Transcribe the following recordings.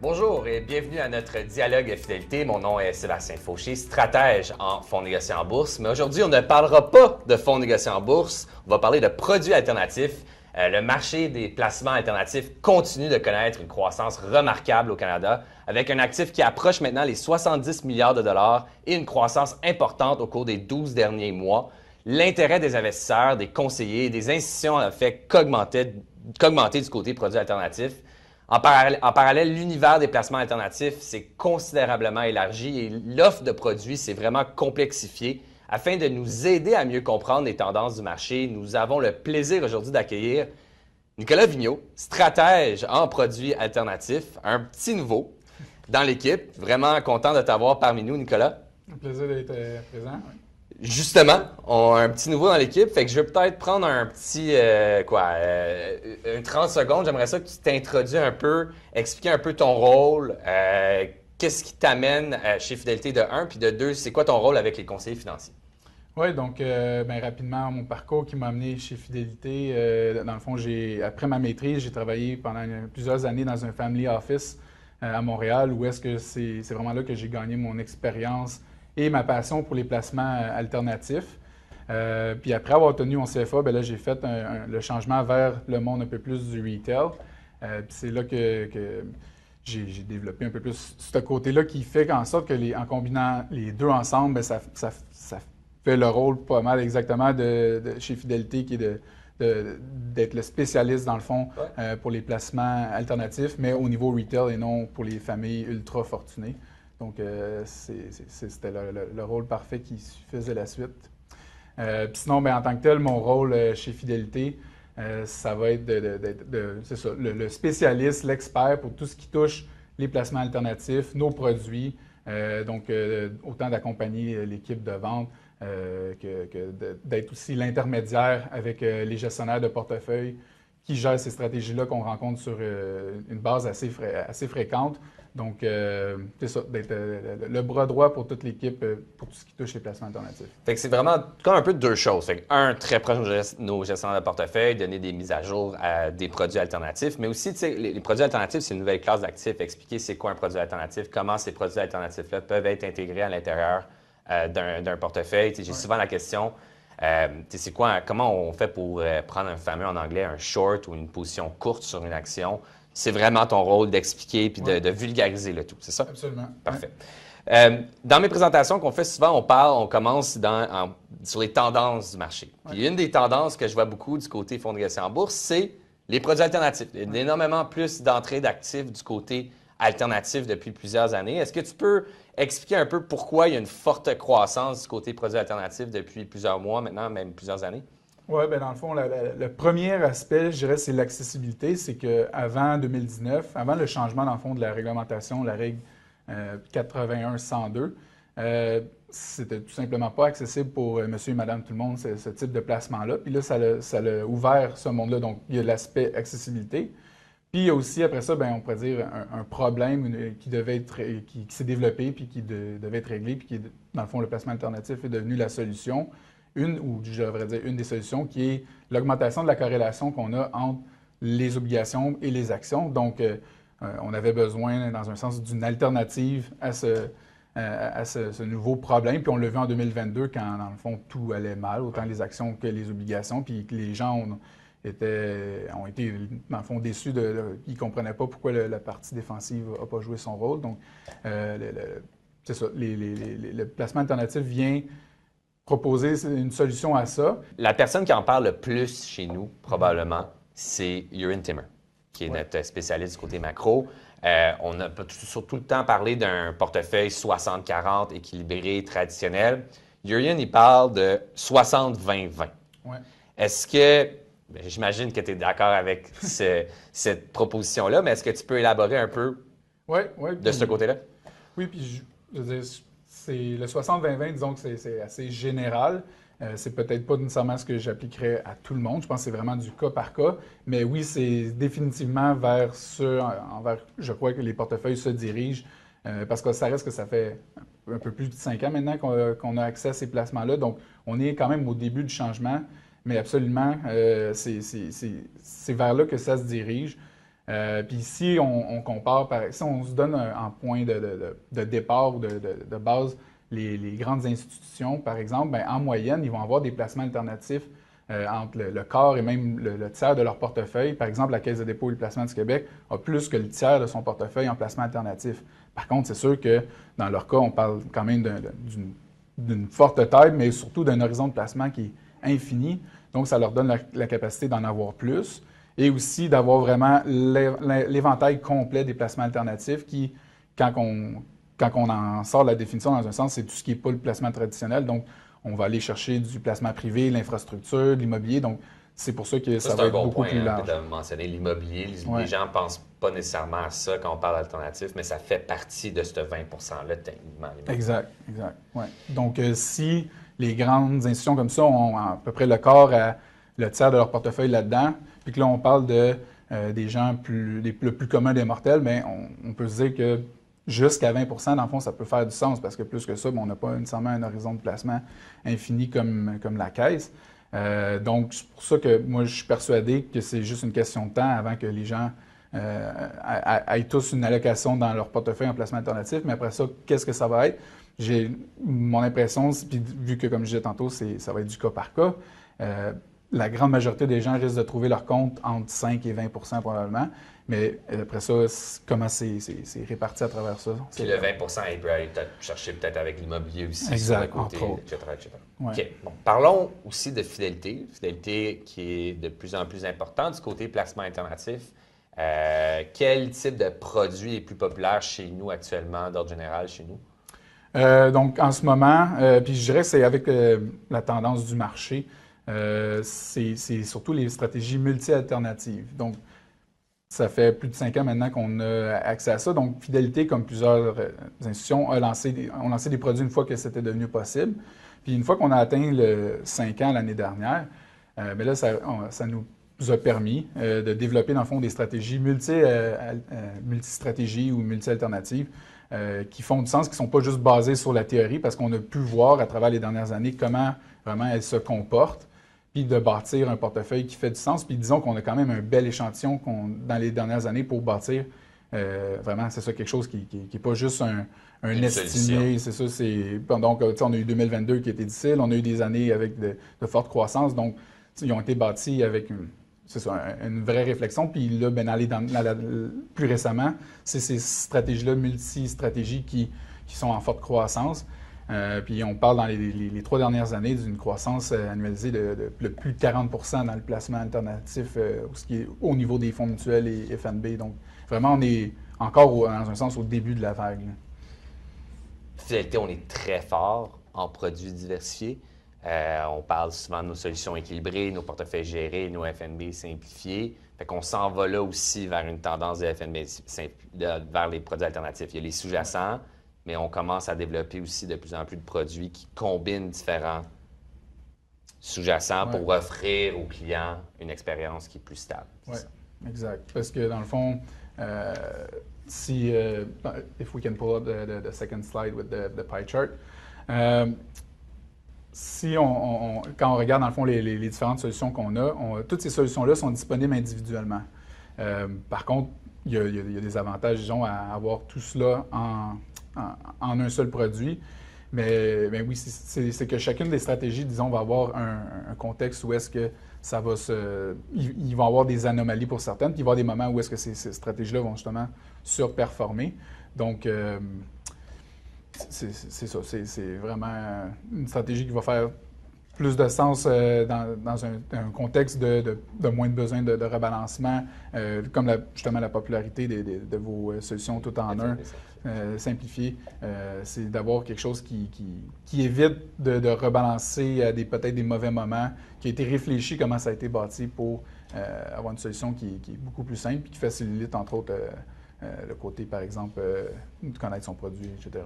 Bonjour et bienvenue à notre dialogue fidélité. Mon nom est Sébastien Fauché, stratège en fonds négociés en bourse. Mais aujourd'hui, on ne parlera pas de fonds négociés en bourse. On va parler de produits alternatifs. Le marché des placements alternatifs continue de connaître une croissance remarquable au Canada, avec un actif qui approche maintenant les 70 milliards de dollars et une croissance importante au cours des 12 derniers mois. L'intérêt des investisseurs, des conseillers et des institutions a fait qu'augmenter du côté produits alternatifs. En parallèle, l'univers des placements alternatifs s'est considérablement élargi et l'offre de produits s'est vraiment complexifiée. Afin de nous aider à mieux comprendre les tendances du marché, nous avons le plaisir aujourd'hui d'accueillir Nicolas Vigneault, stratège en produits alternatifs, un petit nouveau dans l'équipe. Vraiment content de t'avoir parmi nous, Nicolas. Un plaisir d'être présent. Oui. Justement, on a un petit nouveau dans l'équipe, fait que je vais peut-être prendre un petit, une 30 secondes. J'aimerais ça que tu t'introduis un peu, expliquer un peu ton rôle, qu'est-ce qui t'amène chez Fidélité de 1, puis de 2, c'est quoi ton rôle avec les conseillers financiers? Oui, donc rapidement, mon parcours qui m'a amené chez Fidélité, dans le fond, après ma maîtrise, j'ai travaillé pendant plusieurs années dans un family office à Montréal, où est-ce que c'est vraiment là que j'ai gagné mon expérience et ma passion pour les placements alternatifs. Puis après avoir tenu mon CFA, là, j'ai fait le changement vers le monde un peu plus du retail. Puis c'est là que j'ai développé un peu plus ce côté-là qui fait en sorte que en combinant les deux ensemble, ça fait le rôle pas mal exactement de chez Fidélité, qui est d'être le spécialiste, dans le fond, pour les placements alternatifs, mais au niveau retail et non pour les familles ultra fortunées. Donc, c'était le rôle parfait qui faisait la suite. Puis sinon, en tant que tel, mon rôle chez Fidélité, ça va être c'est ça, le spécialiste, l'expert pour tout ce qui touche les placements alternatifs, nos produits. Donc, autant d'accompagner l'équipe de vente que d'être aussi l'intermédiaire avec les gestionnaires de portefeuille qui gèrent ces stratégies-là qu'on rencontre sur une base assez fréquente. Donc, c'est ça, d'être le bras droit pour toute l'équipe pour tout ce qui touche les placements alternatifs. Fait que c'est vraiment comme un peu deux choses. Fait que, un, très proche de nos gestionnaires de portefeuille, donner des mises à jour à des produits alternatifs, mais aussi, tu sais, les produits alternatifs, c'est une nouvelle classe d'actifs. Expliquer c'est quoi un produit alternatif, comment ces produits alternatifs-là peuvent être intégrés à l'intérieur d'un portefeuille. J'ai souvent la question, c'est quoi, comment on fait pour prendre un fameux en anglais, un short ou une position courte sur une action? C'est vraiment ton rôle d'expliquer puis de vulgariser le tout, c'est ça? Absolument. Parfait. Dans mes présentations qu'on fait souvent, on commence sur les tendances du marché. Puis une des tendances que je vois beaucoup du côté fonds négociés en bourse, c'est les produits alternatifs. Il y a énormément plus d'entrées d'actifs du côté alternatif depuis plusieurs années. Est-ce que tu peux expliquer un peu pourquoi il y a une forte croissance du côté produits alternatifs depuis plusieurs mois maintenant, même plusieurs années? Oui, dans le fond, le premier aspect, je dirais, c'est l'accessibilité. C'est qu'avant 2019, avant le changement, dans le fond, de la réglementation, la règle 81-102, c'était tout simplement pas accessible pour monsieur et madame tout le monde, ce type de placement-là. Puis là, ça l'a ouvert ce monde-là. Donc, il y a l'aspect accessibilité. Puis il y a aussi, après ça, on pourrait dire un problème qui s'est développé puis qui devait être réglé, puis qui, dans le fond, le placement alternatif est devenu la solution. Je devrais dire une des solutions, qui est l'augmentation de la corrélation qu'on a entre les obligations et les actions. Donc, on avait besoin, dans un sens, d'une alternative à ce nouveau problème. Puis on l'a vu en 2022, quand, dans le fond, tout allait mal, autant les actions que les obligations, puis que les gens ont été, dans le fond, déçus ils ne comprenaient pas pourquoi la partie défensive n'a pas joué son rôle. Donc, c'est ça, le placement alternatif vient proposer une solution à ça. La personne qui en parle le plus chez nous, probablement, c'est Euan Timmer, qui est notre spécialiste du côté macro. On a surtout le temps parlé d'un portefeuille 60-40 équilibré, traditionnel. Euan, il parle de 60-20-20. Ouais. Est-ce que, j'imagine que tu es d'accord avec cette proposition-là, mais est-ce que tu peux élaborer un peu de ce côté-là? Oui, puis je veux dire, le 60-20-20, disons que c'est assez général. C'est peut-être pas nécessairement ce que j'appliquerais à tout le monde. Je pense que c'est vraiment du cas par cas. Mais oui, c'est définitivement vers je crois que les portefeuilles se dirigent. Parce que ça reste que ça fait un peu plus de 5 ans maintenant qu'on a accès à ces placements-là. Donc, on est quand même au début du changement. Mais absolument, c'est vers là que ça se dirige. Puis ici, on compare, si on se donne en point de départ ou de base les grandes institutions, par exemple, bien, en moyenne, ils vont avoir des placements alternatifs entre le quart et même le tiers de leur portefeuille. Par exemple, la Caisse de dépôt et le placement du Québec a plus que le tiers de son portefeuille en placement alternatif. Par contre, c'est sûr que dans leur cas, on parle quand même d'une forte taille, mais surtout d'un horizon de placement qui est infini. Donc, ça leur donne la capacité d'en avoir plus et aussi d'avoir vraiment l'éventail complet des placements alternatifs qui, quand on en sort la définition dans un sens, c'est tout ce qui n'est pas le placement traditionnel. Donc, on va aller chercher du placement privé, l'infrastructure, de l'immobilier. Donc, c'est pour ça que ça va être beaucoup plus large. Tu as mentionné l'immobilier. Les gens ne pensent pas nécessairement à ça quand on parle d'alternatif, mais ça fait partie de ce 20 %-là techniquement. Exact. Ouais. Donc, si les grandes institutions comme ça ont à peu près le quart à le tiers de leur portefeuille là-dedans, puis que là, on parle des gens le plus commun des mortels, bien, on peut se dire que jusqu'à 20 % dans le fond, ça peut faire du sens parce que plus que ça, on n'a pas nécessairement un horizon de placement infini comme la Caisse. Donc, c'est pour ça que moi, je suis persuadé que c'est juste une question de temps avant que les gens aient tous une allocation dans leur portefeuille en placement alternatif. Mais après ça, qu'est-ce que ça va être? J'ai mon impression, puis vu que, comme je disais tantôt, ça va être du cas par cas, la grande majorité des gens risquent de trouver leur compte entre 5 et 20 % probablement. Mais après ça, comment c'est réparti à travers ça? Puis le 20 % il peut aller chercher peut-être avec l'immobilier aussi exact, sur le côté, etc. Ouais. OK. Bon, parlons aussi de fidélité. Fidélité qui est de plus en plus importante du côté placement alternatif. Quel type de produit est plus populaire chez nous actuellement, d'ordre général chez nous? Donc, en ce moment, puis je dirais que c'est avec la tendance du marché, c'est surtout les stratégies multi-alternatives. Donc, ça fait plus de 5 ans maintenant qu'on a accès à ça. Donc, Fidélité, comme plusieurs institutions, ont lancé des produits une fois que c'était devenu possible. Puis une fois qu'on a atteint le 5 ans l'année dernière, bien là, ça nous a permis de développer, dans le fond, des stratégies multi-stratégies ou multi-alternatives qui font du sens, qui ne sont pas juste basées sur la théorie, parce qu'on a pu voir à travers les dernières années comment vraiment elles se comportent, puis de bâtir un portefeuille qui fait du sens. Puis disons qu'on a quand même un bel échantillon dans les dernières années pour bâtir vraiment, c'est ça, quelque chose qui n'est pas juste un estimé. C'est ça, donc, on a eu 2022 qui était difficile, on a eu des années avec de forte croissance, donc ils ont été bâtis avec une vraie réflexion. Puis là, plus récemment, c'est ces stratégies-là, multi-stratégies qui sont en forte croissance. Puis on parle dans les 3 dernières années d'une croissance annualisée de plus de 40 % dans le placement alternatif, ce qui est au niveau des fonds mutuels et FNB. Donc vraiment, on est encore, dans un sens, au début de la vague. Fidélité, on est très fort en produits diversifiés. On parle souvent de nos solutions équilibrées, nos portefeuilles gérés, nos FNB simplifiés. Fait qu'on s'en va là aussi vers une tendance de FNB vers les produits alternatifs. Il y a les sous-jacents, mais on commence à développer aussi de plus en plus de produits qui combinent différents sous-jacents pour offrir aux clients une expérience qui est plus stable. Oui, exact. Parce que dans le fond, if we can pull up the second slide with the pie chart, quand on regarde dans le fond les différentes solutions qu'on a, toutes ces solutions-là sont disponibles individuellement. Par contre, il y a des avantages, disons, à avoir tout cela en un seul produit. Mais oui, c'est que chacune des stratégies, disons, va avoir un contexte où est-ce que ça va il va y avoir des anomalies pour certaines, puis il va y avoir des moments où est-ce que ces stratégies-là vont justement surperformer. Donc, c'est ça. C'est vraiment une stratégie qui va faire plus de sens dans un contexte de moins de besoin de rebalancement, comme justement la popularité de vos solutions tout en un, simplifiées. C'est d'avoir quelque chose qui évite de rebalancer à peut-être des mauvais moments, qui a été réfléchi comment ça a été bâti pour avoir une solution qui est beaucoup plus simple et qui facilite, entre autres, le côté, par exemple, de connaître son produit, etc.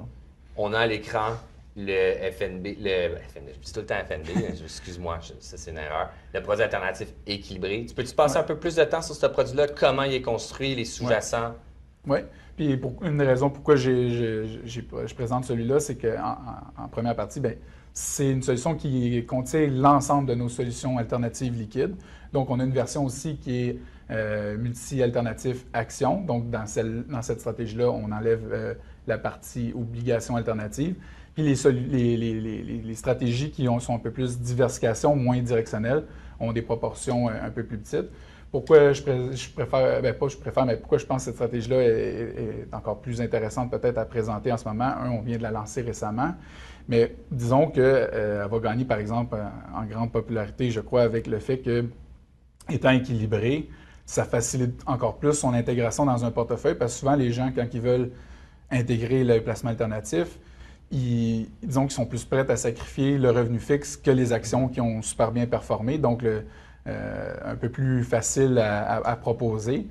On a à l'écran le FNB, je dis tout le temps FNB, excuse-moi, ça c'est une erreur, le produit alternatif équilibré. Tu peux-tu passer un peu plus de temps sur ce produit-là, comment il est construit, les sous-jacents? Oui, puis une des raisons pourquoi je présente celui-là, c'est qu'en première partie, bien, c'est une solution qui contient l'ensemble de nos solutions alternatives liquides. Donc, on a une version aussi qui est multi-alternatif action. Donc, dans cette stratégie-là, on enlève la partie obligation alternative. Puis les stratégies qui sont un peu plus diversification, moins directionnelles, ont des proportions un peu plus petites. Pourquoi je préfère, pas je préfère, mais pourquoi je pense que cette stratégie-là est encore plus intéressante peut-être à présenter en ce moment? On vient de la lancer récemment, mais disons qu'elle va gagner, par exemple, en grande popularité, je crois, avec le fait que, étant équilibré, ça facilite encore plus son intégration dans un portefeuille, parce que souvent, les gens, quand ils veulent intégrer le placement alternatif, disons qu'ils sont plus prêts à sacrifier le revenu fixe que les actions qui ont super bien performé. Donc, un peu plus facile à proposer.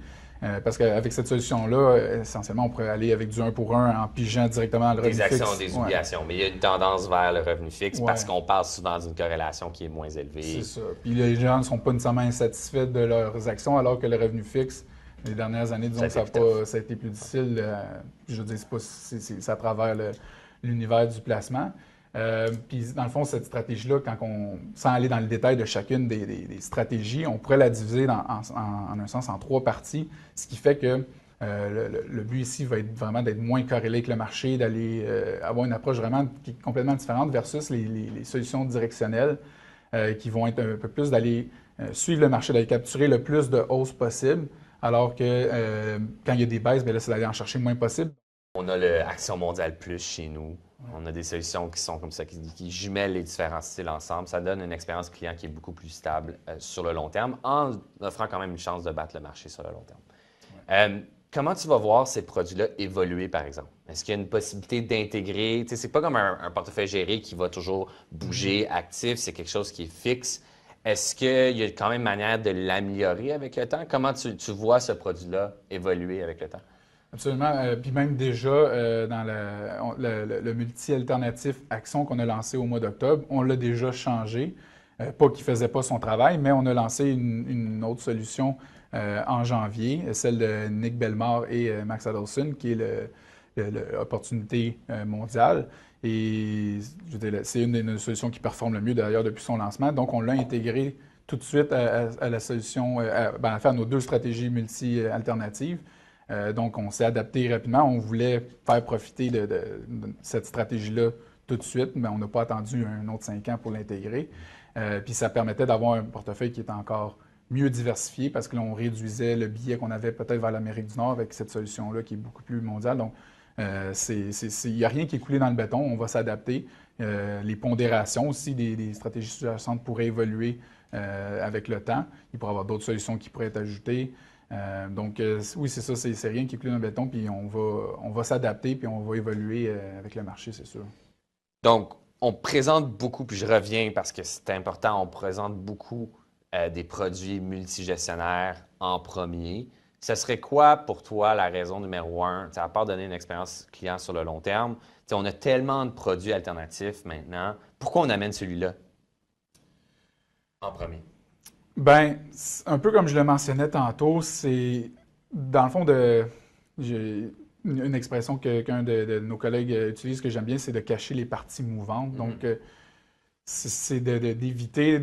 Parce qu'avec cette solution-là, essentiellement, on pourrait aller avec du 1 pour 1 en pigeant directement le revenu fixe. Des actions, des obligations. Mais il y a une tendance vers le revenu fixe parce qu'on parle souvent d'une corrélation qui est moins élevée. C'est ça. Puis les gens ne sont pas nécessairement insatisfaits de leurs actions, alors que le revenu fixe, les dernières années, disons que ça a été plus difficile. Je veux dire, c'est à travers l'univers du placement. Puis, dans le fond, cette stratégie-là, sans aller dans le détail de chacune des stratégies, on pourrait la diviser en un sens en 3 parties, ce qui fait que le but ici va être vraiment d'être moins corrélé avec le marché, d'aller avoir une approche vraiment qui est complètement différente versus les solutions directionnelles qui vont être un peu plus d'aller suivre le marché, d'aller capturer le plus de hausses possible, alors que quand il y a des baisses, bien là, c'est d'aller en chercher le moins possible. On a l'Action mondiale plus chez nous. On a des solutions qui sont comme ça, qui jumellent les différents styles ensemble. Ça donne une expérience client qui est beaucoup plus stable sur le long terme, en offrant quand même une chance de battre le marché sur le long terme. Comment tu vas voir ces produits-là évoluer, par exemple? Est-ce qu'il y a une possibilité d'intégrer? Tu sais, c'est pas comme un portefeuille géré qui va toujours bouger, actif, c'est quelque chose qui est fixe. Est-ce qu'il y a quand même manière de l'améliorer avec le temps? Comment tu vois ce produit-là évoluer avec le temps? Absolument. Puis même déjà, dans le multi-alternatif Action qu'on a lancé au mois d'octobre, on l'a déjà changé. Pas qu'il ne faisait pas son travail, mais on a lancé une autre solution en janvier, celle de Nick Bellemare et Max Adelson, qui est l'opportunité mondiale. Et je veux dire, c'est une des solutions qui performe le mieux d'ailleurs depuis son lancement. Donc, on l'a intégré tout de suite à la solution, à faire nos 2 stratégies multi-alternatives. Donc, on s'est adapté rapidement. On voulait faire profiter de cette stratégie-là tout de suite, mais on n'a pas attendu un autre 5 ans pour l'intégrer. Puis, ça permettait d'avoir un portefeuille qui était encore mieux diversifié parce que l'on réduisait le biais qu'on avait peut-être vers l'Amérique du Nord avec cette solution-là qui est beaucoup plus mondiale. Donc, il n'y a rien qui est coulé dans le béton. On va s'adapter. Les pondérations aussi des stratégies sous-jacentes pourraient évoluer avec le temps. Il pourrait y avoir d'autres solutions qui pourraient être ajoutées. Donc, oui, c'est ça, c'est rien qui est clé dans le béton, puis on va s'adapter, puis on va évoluer avec le marché, c'est sûr. Donc, on présente beaucoup, puis je reviens parce que c'est important, on présente beaucoup des produits multigestionnaires en premier. Ce serait quoi pour toi la raison numéro 1, à part donner une expérience client sur le long terme? On a tellement de produits alternatifs maintenant. Pourquoi on amène celui-là en premier? Bien, un peu comme je le mentionnais tantôt, c'est dans le fond j'ai une expression que qu'un de nos collègues utilise que j'aime bien, c'est de cacher les parties mouvantes. Donc, c'est d'éviter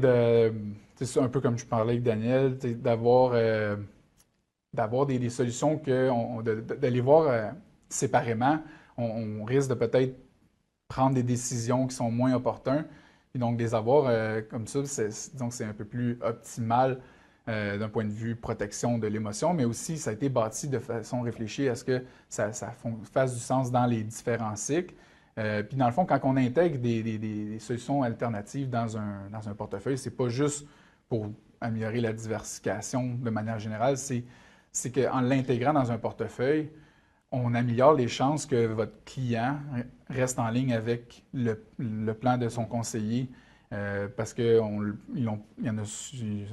c'est un peu comme je parlais avec Daniel, d'avoir des solutions de les voir séparément. On risque de peut-être prendre des décisions qui sont moins opportunes. Et donc, les avoir comme ça, disons que c'est un peu plus optimal d'un point de vue protection de l'émotion, mais aussi, ça a été bâti de façon réfléchie à ce que ça fasse du sens dans les différents cycles. Puis, dans le fond, quand on intègre des solutions alternatives dans un portefeuille, c'est pas juste pour améliorer la diversification de manière générale, c'est qu'en l'intégrant dans un portefeuille, on améliore les chances que votre client reste en ligne avec le plan de son conseiller parce qu'il y en a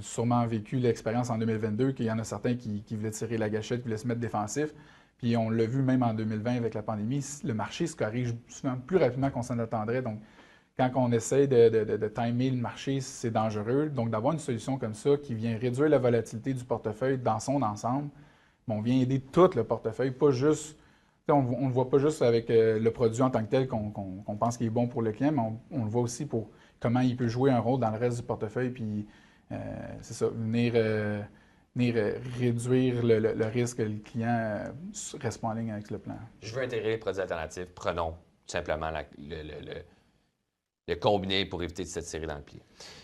sûrement vécu l'expérience en 2022 qu'il y en a certains qui voulaient tirer la gâchette, qui voulaient se mettre défensif. Puis on l'a vu même en 2020 avec la pandémie, le marché se corrige souvent plus rapidement qu'on s'en attendrait. Donc, quand on essaie de timer le marché, c'est dangereux. Donc, d'avoir une solution comme ça qui vient réduire la volatilité du portefeuille dans son ensemble, on vient aider tout le portefeuille, pas juste On ne le voit pas juste avec le produit en tant que tel qu'on pense qu'il est bon pour le client, mais on le voit aussi pour comment il peut jouer un rôle dans le reste du portefeuille, puis c'est ça, venir réduire le risque que le client reste pas en ligne avec le plan. Je veux intégrer les produits alternatifs. Prenons tout simplement le combiné pour éviter de se tirer dans le pied.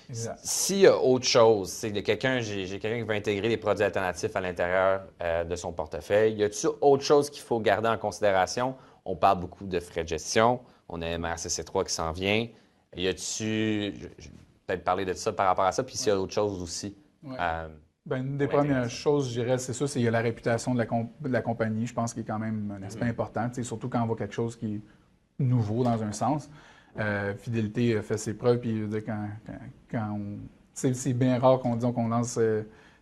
Exact. S'il y a autre chose, c'est j'ai quelqu'un qui veut intégrer les produits alternatifs à l'intérieur de son portefeuille, y a-t-il autre chose qu'il faut garder en considération? On parle beaucoup de frais de gestion. On a MRCC3 qui s'en vient. Y a-t-il, je vais peut-être parler de ça par rapport à ça, puis s'il y a autre chose aussi. Ouais. Une des premières choses, je dirais, c'est ça, c'est la réputation de la compagnie. Je pense qu'il est quand même un aspect important, surtout quand on voit quelque chose qui est nouveau dans un sens. Fidélité fait ses preuves, puis quand on... C'est bien rare qu'on lance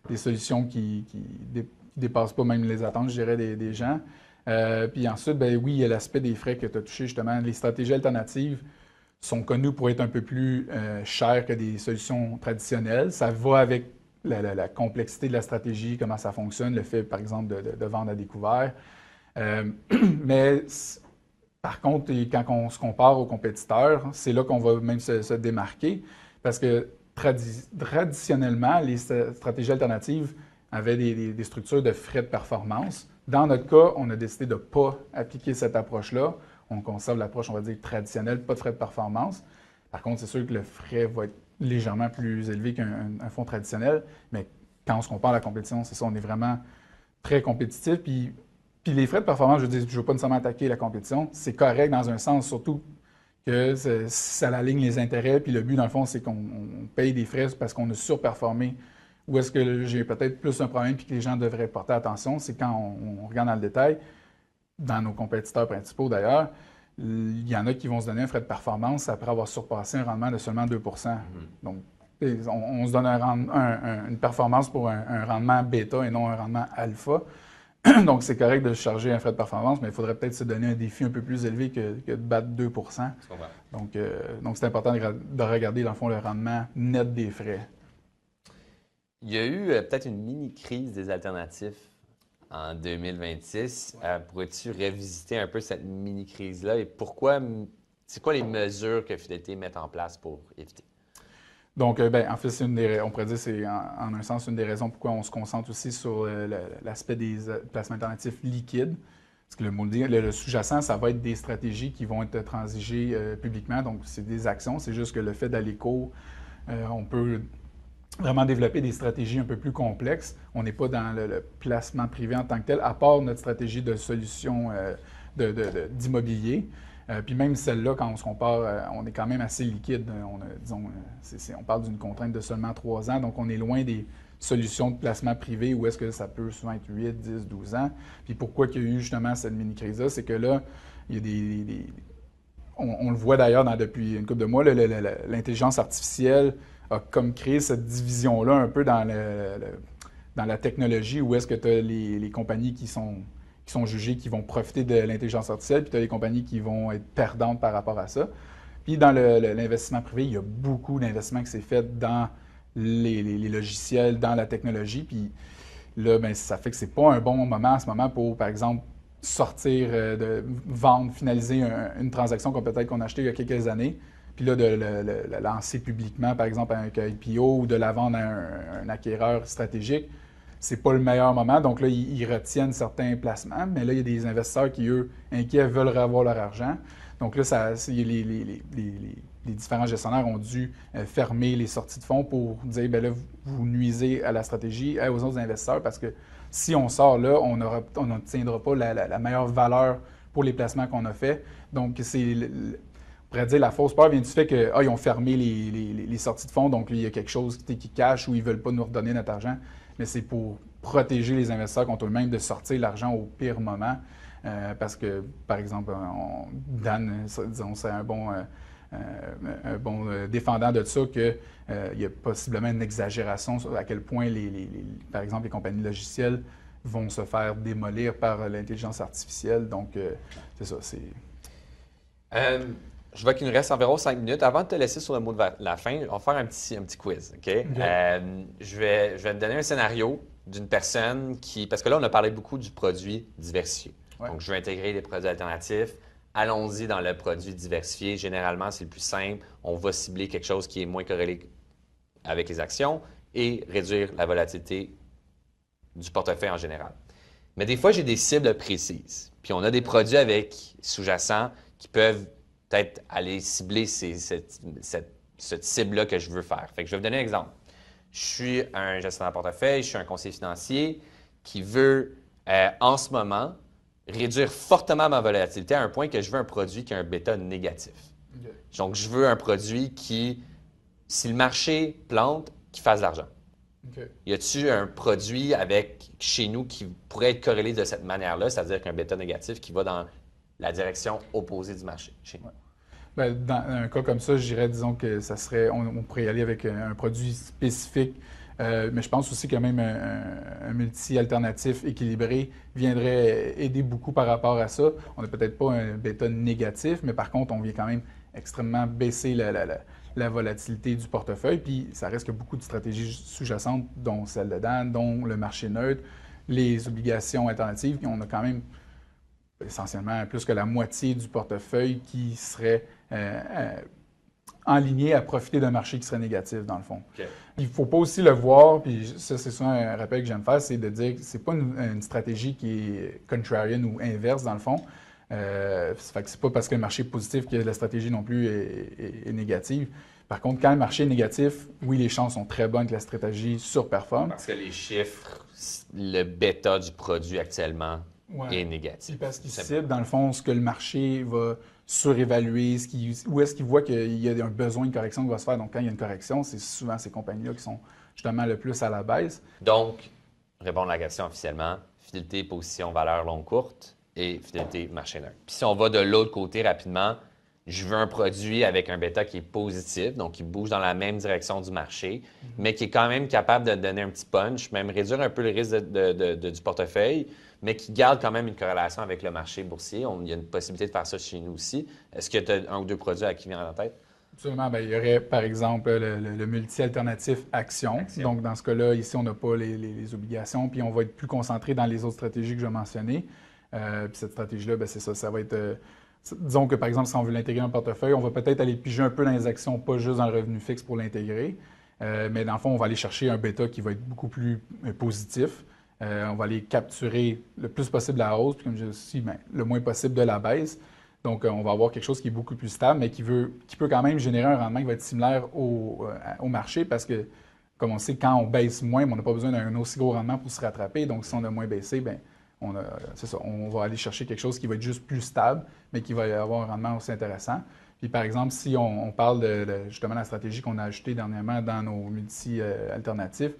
des solutions qui dépassent pas même les attentes, je dirais, des gens. Puis ensuite, oui, il y a l'aspect des frais que tu as touché, justement. Les stratégies alternatives sont connues pour être un peu plus chères que des solutions traditionnelles. Ça va avec la complexité de la stratégie, comment ça fonctionne, le fait, par exemple, de vendre à découvert. Mais par contre, quand on se compare aux compétiteurs, c'est là qu'on va même se démarquer parce que traditionnellement, les stratégies alternatives avaient des structures de frais de performance. Dans notre cas, on a décidé de ne pas appliquer cette approche-là. On conserve l'approche, on va dire, traditionnelle, pas de frais de performance. Par contre, c'est sûr que le frais va être légèrement plus élevé qu'un fonds traditionnel, mais quand on se compare à la compétition, c'est ça, on est vraiment très compétitif. Puis les frais de performance, je ne veux pas nécessairement attaquer la compétition, c'est correct dans un sens, surtout que ça aligne les intérêts, puis le but, dans le fond, c'est qu'on paye des frais parce qu'on a surperformé. Ou est-ce que j'ai peut-être plus un problème puis que les gens devraient porter attention, c'est quand on regarde dans le détail, dans nos compétiteurs principaux d'ailleurs, il y en a qui vont se donner un frais de performance après avoir surpassé un rendement de seulement 2 Donc, on se donne une performance pour un rendement bêta et non un rendement alpha. Donc, c'est correct de charger un frais de performance, mais il faudrait peut-être se donner un défi un peu plus élevé que de battre 2 Donc, c'est important de regarder, dans le fond, le rendement net des frais. Il y a eu peut-être une mini-crise des alternatifs en 2026. Pourrais-tu revisiter un peu cette mini-crise-là et c'est quoi les mesures que Fidélité met en place pour éviter? Donc, en fait, on pourrait dire c'est en un sens une des raisons pourquoi on se concentre aussi sur l'aspect des placements alternatifs liquides. Parce que le sous-jacent, ça va être des stratégies qui vont être transigées publiquement. Donc, c'est des actions. C'est juste que le fait d'aller court, on peut vraiment développer des stratégies un peu plus complexes. On n'est pas dans le placement privé en tant que tel, à part notre stratégie de solution d'immobilier. Puis même celle-là, quand on se compare, on est quand même assez liquide. On parle d'une contrainte de seulement 3 ans, donc on est loin des solutions de placement privé où est-ce que ça peut souvent être 8, 10, 12 ans. Puis pourquoi il y a eu justement cette mini-crise-là, c'est que là, il y a on le voit d'ailleurs depuis une couple de mois, l'intelligence artificielle a comme créé cette division-là un peu dans la technologie où est-ce que tu as les compagnies qui sont jugées, qui vont profiter de l'intelligence artificielle, puis tu as les compagnies qui vont être perdantes par rapport à ça. Puis dans l'investissement privé, il y a beaucoup d'investissements qui s'est fait dans les logiciels, dans la technologie, puis là, ça fait que c'est pas un bon moment en ce moment pour, par exemple, sortir, de vendre, finaliser une transaction peut-être qu'on a achetée il y a quelques années, puis là, de la lancer publiquement, par exemple, avec un IPO ou de la vendre à un acquéreur stratégique. C'est pas le meilleur moment. Donc là, ils retiennent certains placements, mais là, il y a des investisseurs qui, eux, inquiets, veulent revoir leur argent. Donc là, les différents gestionnaires ont dû fermer les sorties de fonds pour dire, bien là, vous nuisez à la stratégie, aux autres investisseurs, parce que si on sort là, on n'obtiendra pas la meilleure valeur pour les placements qu'on a faits. Donc, on pourrait dire la fausse peur vient du fait qu'ils ont fermé les sorties de fonds, donc là, il y a quelque chose qui cache ou ils ne veulent pas nous redonner notre argent. Mais c'est pour protéger les investisseurs contre eux-mêmes de sortir l'argent au pire moment. Parce que, par exemple, Dan, disons, c'est un bon défendant de ça, qu'il y a possiblement une exagération sur à quel point, par exemple, les compagnies logicielles vont se faire démolir par l'intelligence artificielle. Donc, c'est ça. Je vois qu'il nous reste environ 5 minutes. Avant de te laisser sur le mot de la fin, on va faire un petit quiz. Okay? Je vais te donner un scénario d'une personne qui... Parce que là, on a parlé beaucoup du produit diversifié. Ouais. Donc, je veux intégrer des produits alternatifs. Allons-y dans le produit diversifié. Généralement, c'est le plus simple. On va cibler quelque chose qui est moins corrélé avec les actions et réduire la volatilité du portefeuille en général. Mais des fois, j'ai des cibles précises. Puis on a des produits avec sous-jacents qui peuvent peut-être aller cibler cette cible-là que je veux faire. Fait que je vais vous donner un exemple. Je suis un gestionnaire de portefeuille, je suis un conseiller financier qui veut, en ce moment, réduire fortement ma volatilité à un point que je veux un produit qui a un bêta négatif. Okay. Donc, je veux un produit qui, si le marché plante, qui fasse de l'argent. Okay. Y a-t-il un produit chez nous qui pourrait être corrélé de cette manière-là, c'est-à-dire qu'un bêta négatif qui va dans la direction opposée du marché chez nous? Ouais. Ben, dans un cas comme ça, je dirais, disons que ça serait, on pourrait y aller avec un produit spécifique, mais je pense aussi que même un multi-alternatif équilibré viendrait aider beaucoup par rapport à ça. On n'a peut-être pas un bêta négatif, mais par contre, on vient quand même extrêmement baisser la volatilité du portefeuille. Puis ça reste que beaucoup de stratégies sous-jacentes, dont celle de Dan, dont le marché neutre, les obligations alternatives. Puis on a quand même essentiellement plus que la moitié du portefeuille qui serait enligné à profiter d'un marché qui serait négatif, dans le fond. Okay. Il ne faut pas aussi le voir, puis ça, c'est souvent un rappel que j'aime faire, c'est de dire que ce n'est pas une stratégie qui est contrarian ou inverse, dans le fond. Fait que c'est pas parce que le marché est positif que la stratégie non plus est négative. Par contre, quand le marché est négatif, oui, les chances sont très bonnes que la stratégie surperforme. Parce que les chiffres, le bêta du produit actuellement est négatif. Puis parce qu'il cible, dans le fond, ce que le marché va surévaluer, où est-ce qu'il voit qu'il y a un besoin de correction qui va se faire. Donc, quand il y a une correction, c'est souvent ces compagnies-là qui sont justement le plus à la baisse. Donc, répondre à la question officiellement, fidélité, position, valeur longue courte et fidélité, marché neutre. Puis si on va de l'autre côté rapidement, je veux un produit avec un bêta qui est positif, donc qui bouge dans la même direction du marché, mais qui est quand même capable de donner un petit punch, même réduire un peu le risque du portefeuille, mais qui garde quand même une corrélation avec le marché boursier. Il y a une possibilité de faire ça chez nous aussi. Est-ce que tu as un ou deux produits qui viennent en tête? Absolument. Bien, il y aurait, par exemple, le multi-alternatif action. Donc, dans ce cas-là, ici, on n'a pas les obligations, puis on va être plus concentré dans les autres stratégies que je mentionné. Puis cette stratégie-là, bien, c'est ça. Ça va être... disons que, par exemple, si on veut l'intégrer dans le portefeuille, on va peut-être aller piger un peu dans les actions, pas juste dans le revenu fixe pour l'intégrer. Mais dans le fond, on va aller chercher un bêta qui va être beaucoup plus positif. On va aller capturer le plus possible la hausse, puis comme je dis, bien, le moins possible de la baisse. Donc, on va avoir quelque chose qui est beaucoup plus stable, mais qui peut quand même générer un rendement qui va être similaire au marché parce que, comme on sait, quand on baisse moins, on n'a pas besoin d'un aussi gros rendement pour se rattraper. Donc, si on a moins baissé, bien, c'est ça, on va aller chercher quelque chose qui va être juste plus stable, mais qui va avoir un rendement aussi intéressant. Puis, par exemple, si on parle de justement la stratégie qu'on a ajoutée dernièrement dans nos multi-alternatifs,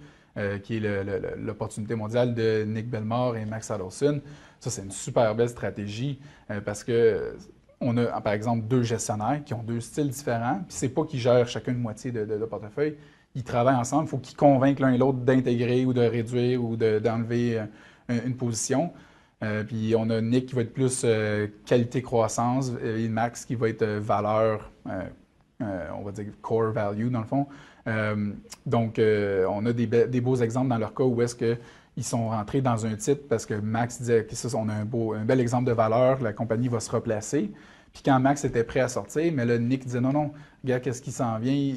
qui est l'opportunité mondiale de Nick Bellemare et Max Adelson. Ça, c'est une super belle stratégie parce que on a, par exemple, deux gestionnaires qui ont deux styles différents. Puis c'est pas qu'ils gèrent chacun une moitié de portefeuille. Ils travaillent ensemble. Il faut qu'ils convainquent l'un et l'autre d'intégrer ou de réduire ou d'enlever une position. Puis on a Nick qui va être plus qualité-croissance et Max qui va être valeur, on va dire core value dans le fond. Donc, on a des beaux exemples dans leur cas où est-ce qu'ils sont rentrés dans un titre parce que Max disait que ça, on a un bel exemple de valeur, la compagnie va se replacer. Puis quand Max était prêt à sortir, mais là, Nick disait non, regarde, qu'est-ce qui s'en vient?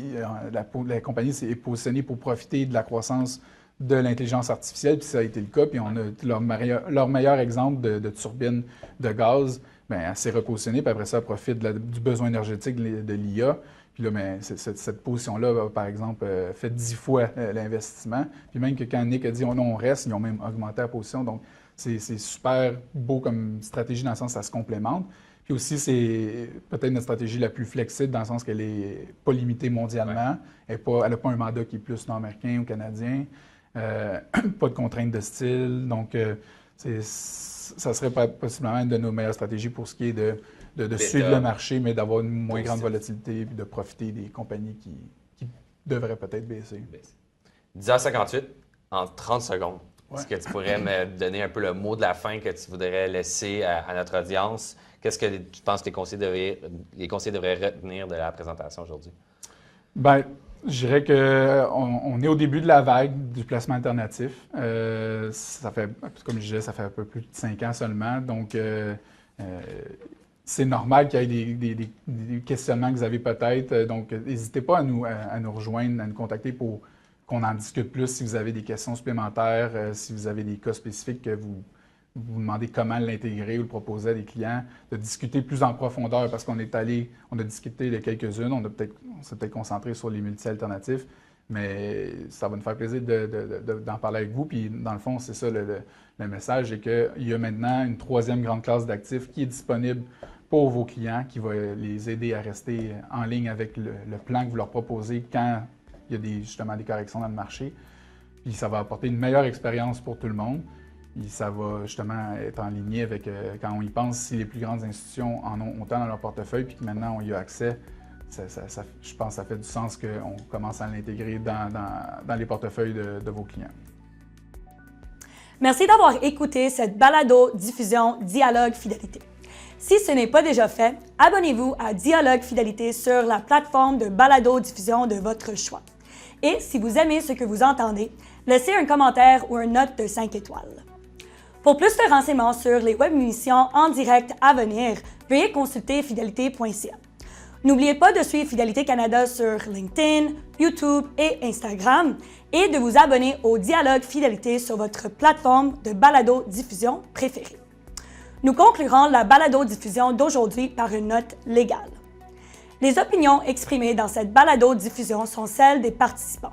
La compagnie s'est positionnée pour profiter de la croissance de l'intelligence artificielle, puis ça a été le cas. Puis on a leur meilleur exemple de turbine de gaz, bien, elle s'est repositionnée, puis après ça, elle profite du besoin énergétique de l'IA. Puis là, bien, cette position-là, par exemple, fait 10 fois l'investissement. Puis même que quand Nick a dit oh, non, on reste, ils ont même augmenté la position. Donc, c'est super beau comme stratégie dans le sens que ça se complémente. Puis aussi, c'est peut-être notre stratégie la plus flexible dans le sens qu'elle n'est pas limitée mondialement. Ouais. Elle n'a pas un mandat qui est plus nord-américain ou canadien. Pas de contraintes de style. Donc, ça serait possiblement une de nos meilleures stratégies pour ce qui est de suivre le marché, mais d'avoir une moins grande volatilité et de profiter des compagnies qui devraient peut-être baisser. 10h58, en 30 secondes. Ouais. Est-ce que tu pourrais me donner un peu le mot de la fin que tu voudrais laisser à notre audience? Qu'est-ce que tu penses que les conseillers devraient retenir de la présentation aujourd'hui? Bien, Je dirais qu'on est au début de la vague du placement alternatif. Ça fait, comme je disais, ça fait un peu plus de 5 ans seulement. Donc, c'est normal qu'il y ait des questionnements que vous avez peut-être. Donc, n'hésitez pas à nous rejoindre, à nous contacter pour qu'on en discute plus si vous avez des questions supplémentaires, si vous avez des cas spécifiques que vous demandez comment l'intégrer ou le proposer à des clients, de discuter plus en profondeur parce qu'on a discuté de quelques-unes, on s'est peut-être concentré sur les multi-alternatifs, mais ça va nous faire plaisir d'en parler avec vous. Puis dans le fond, c'est ça le message, c'est qu'il y a maintenant une 3e grande classe d'actifs qui est disponible pour vos clients, qui va les aider à rester en ligne avec le plan que vous leur proposez quand il y a justement des corrections dans le marché. Puis ça va apporter une meilleure expérience pour tout le monde. Puis ça va justement être en ligne avec, quand on y pense, si les plus grandes institutions en ont autant dans leur portefeuille, puis que maintenant on y a accès, je pense que ça fait du sens qu'on commence à l'intégrer dans les portefeuilles de vos clients. Merci d'avoir écouté cette balado-diffusion Dialogue Fidélité. Si ce n'est pas déjà fait, abonnez-vous à Dialogue Fidélité sur la plateforme de balado-diffusion de votre choix. Et si vous aimez ce que vous entendez, laissez un commentaire ou une note de 5 étoiles. Pour plus de renseignements sur les web-émissions en direct à venir, veuillez consulter fidélité.ca. N'oubliez pas de suivre Fidélité Canada sur LinkedIn, YouTube et Instagram et de vous abonner au Dialogue Fidélité sur votre plateforme de balado-diffusion préférée. Nous conclurons la balado-diffusion d'aujourd'hui par une note légale. Les opinions exprimées dans cette balado-diffusion sont celles des participants.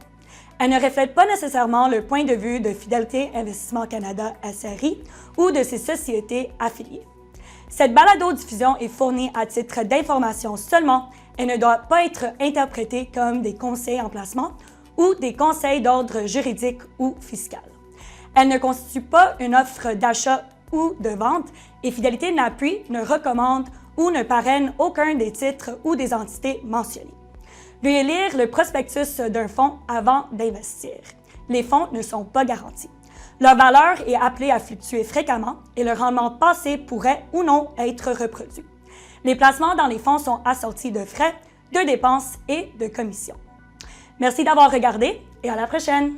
Elles ne reflètent pas nécessairement le point de vue de Fidélité Investissement Canada SRI ou de ses sociétés affiliées. Cette balado-diffusion est fournie à titre d'information seulement et ne doit pas être interprétée comme des conseils en placement ou des conseils d'ordre juridique ou fiscal. Elle ne constitue pas une offre d'achat ou de vente et Fidélité n'appuie, ne recommande ou ne parraine aucun des titres ou des entités mentionnées. Veuillez lire le prospectus d'un fonds avant d'investir. Les fonds ne sont pas garantis. Leur valeur est appelée à fluctuer fréquemment et le rendement passé pourrait ou non être reproduit. Les placements dans les fonds sont assortis de frais, de dépenses et de commissions. Merci d'avoir regardé et à la prochaine!